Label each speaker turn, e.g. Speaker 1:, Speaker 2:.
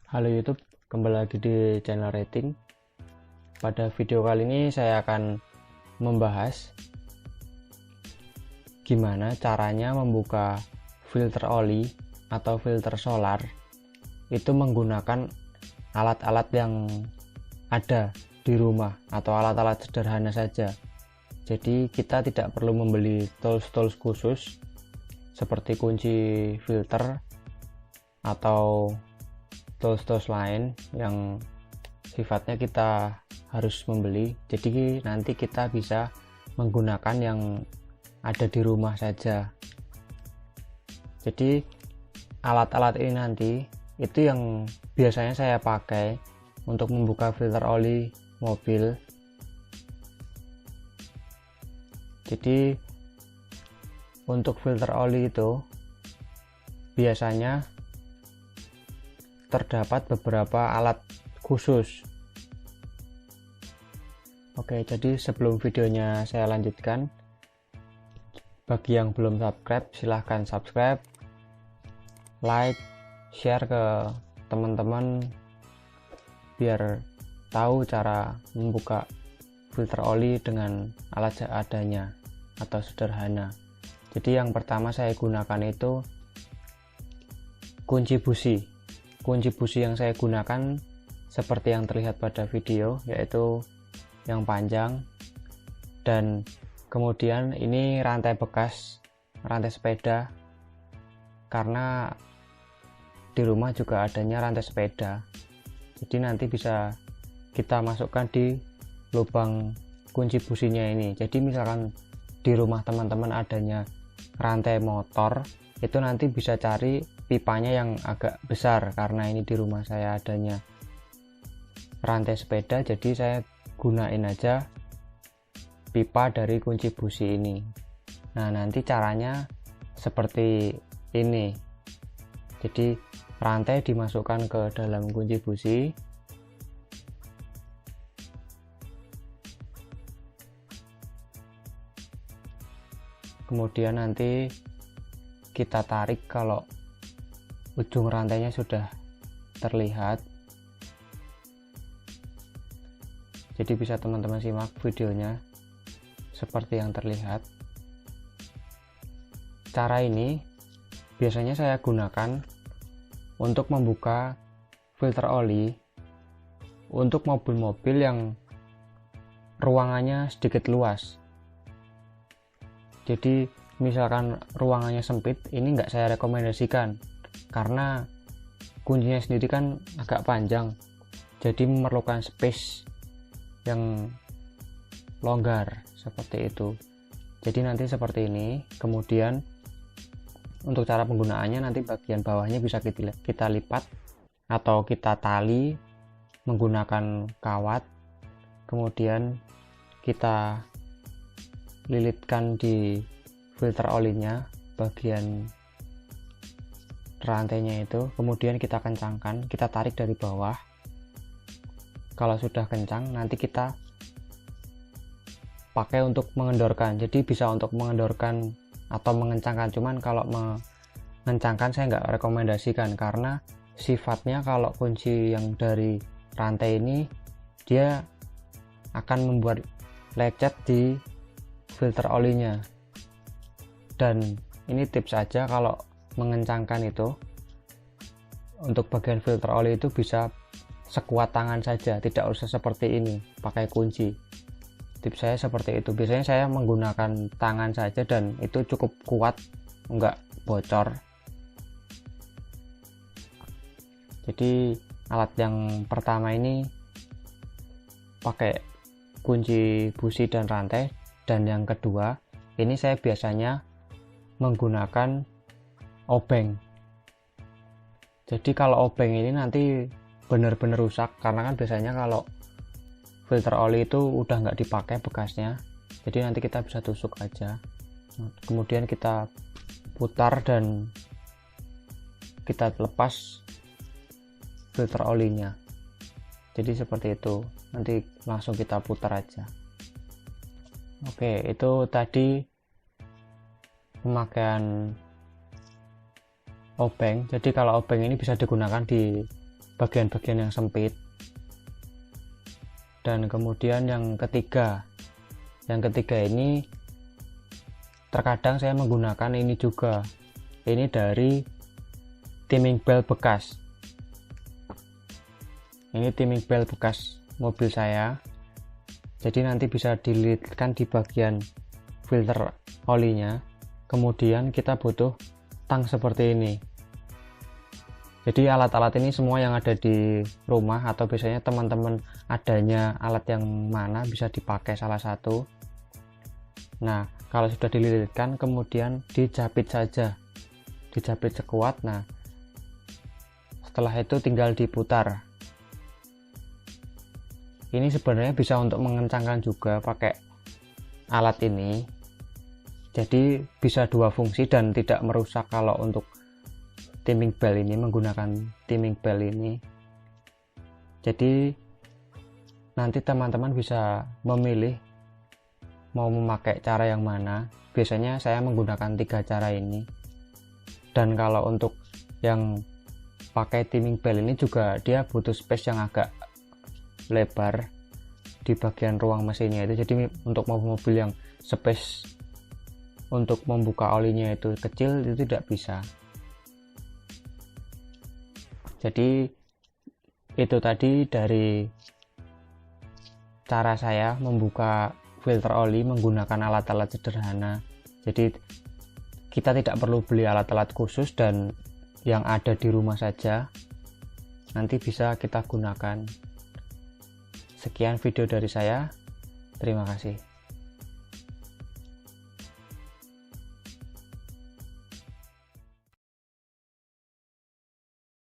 Speaker 1: Halo YouTube, kembali lagi di channel Rating. Pada video kali ini saya akan membahas gimana caranya membuka filter oli atau filter solar itu menggunakan alat-alat yang ada di rumah atau alat-alat sederhana saja. Jadi kita tidak perlu membeli tools-tools khusus seperti kunci filter atau tools-tools lain yang sifatnya kita harus membeli. Jadi nanti kita bisa menggunakan yang ada di rumah saja. Jadi alat-alat ini nanti itu yang biasanya saya pakai untuk membuka filter oli mobil. Jadi untuk filter oli itu biasanya terdapat beberapa alat khusus. Oke, jadi sebelum videonya saya lanjutkan, bagi yang belum subscribe silahkan subscribe, like, share ke teman-teman biar tahu cara membuka filter oli dengan alat seadanya atau sederhana. Jadi yang pertama saya gunakan itu kunci busi. Kunci busi yang saya gunakan seperti yang terlihat pada video, yaitu yang panjang, dan kemudian ini rantai bekas, rantai sepeda, karena di rumah juga adanya rantai sepeda. Jadi nanti bisa kita masukkan di lubang kunci businya ini. Jadi misalkan di rumah teman-teman adanya rantai motor, itu nanti bisa cari pipanya yang agak besar, karena ini di rumah saya adanya rantai sepeda, jadi saya gunain aja pipa dari kunci busi ini. Nah, nanti caranya seperti ini. Jadi rantai dimasukkan ke dalam kunci busi, kemudian nanti kita tarik kalau ujung rantainya sudah terlihat. Jadi bisa teman-teman simak videonya seperti yang terlihat. Cara ini biasanya saya gunakan untuk membuka filter oli untuk mobil-mobil yang ruangannya sedikit luas. Jadi misalkan ruangannya sempit, ini nggak saya rekomendasikan karena kuncinya sendiri kan agak panjang, jadi memerlukan space yang longgar seperti itu. Jadi nanti seperti ini. Kemudian untuk cara penggunaannya, nanti bagian bawahnya bisa kita lipat atau kita tali menggunakan kawat, kemudian kita lilitkan di filter olinya bagian rantainya itu, kemudian kita kencangkan, kita tarik dari bawah. Kalau sudah kencang, nanti kita pakai untuk mengendorkan. Jadi bisa untuk mengendorkan atau mengencangkan, cuman kalau mengencangkan saya nggak rekomendasikan karena sifatnya kalau kunci yang dari rantai ini dia akan membuat lecet di filter olinya. Dan ini tips saja, kalau mengencangkan itu untuk bagian filter oli itu bisa sekuat tangan saja, tidak usah seperti ini pakai kunci. Tips saya seperti itu. Biasanya saya menggunakan tangan saja dan itu cukup kuat, enggak bocor. Jadi alat yang pertama ini pakai kunci busi dan rantai, dan yang kedua ini saya biasanya menggunakan obeng. Jadi kalau obeng ini nanti benar-benar rusak, karena kan biasanya kalau filter oli itu udah nggak dipakai bekasnya, jadi nanti kita bisa tusuk aja. Kemudian kita putar dan kita lepas filter olinya. Jadi seperti itu, nanti langsung kita putar aja. Oke, itu tadi pemakaian obeng. Jadi kalau obeng ini bisa digunakan di bagian-bagian yang sempit. Dan kemudian yang ketiga ini terkadang saya menggunakan ini juga, ini dari timing belt bekas. Ini timing belt bekas mobil saya, jadi nanti bisa dililitkan di bagian filter olinya. Kemudian kita butuh tang seperti ini. Jadi alat-alat ini semua yang ada di rumah, atau biasanya teman-teman adanya alat yang mana bisa dipakai salah satu. Nah, kalau sudah dililitkan kemudian dijepit saja, dijepit sekuat. Nah, setelah itu tinggal diputar. Ini sebenarnya bisa untuk mengencangkan juga pakai alat ini, jadi bisa dua fungsi dan tidak merusak kalau untuk timing belt ini, menggunakan timing belt ini. Jadi nanti teman-teman bisa memilih mau memakai cara yang mana. Biasanya saya menggunakan 3 cara ini. Dan kalau untuk yang pakai timing belt ini juga dia butuh space yang agak lebar di bagian ruang mesinnya itu. Jadi untuk mobil-mobil yang space untuk membuka olinya itu kecil, itu tidak bisa. Jadi itu tadi dari cara saya membuka filter oli menggunakan alat-alat sederhana. Jadi kita tidak perlu beli alat-alat khusus, dan yang ada di rumah saja nanti bisa kita gunakan. Sekian video dari saya, terima kasih.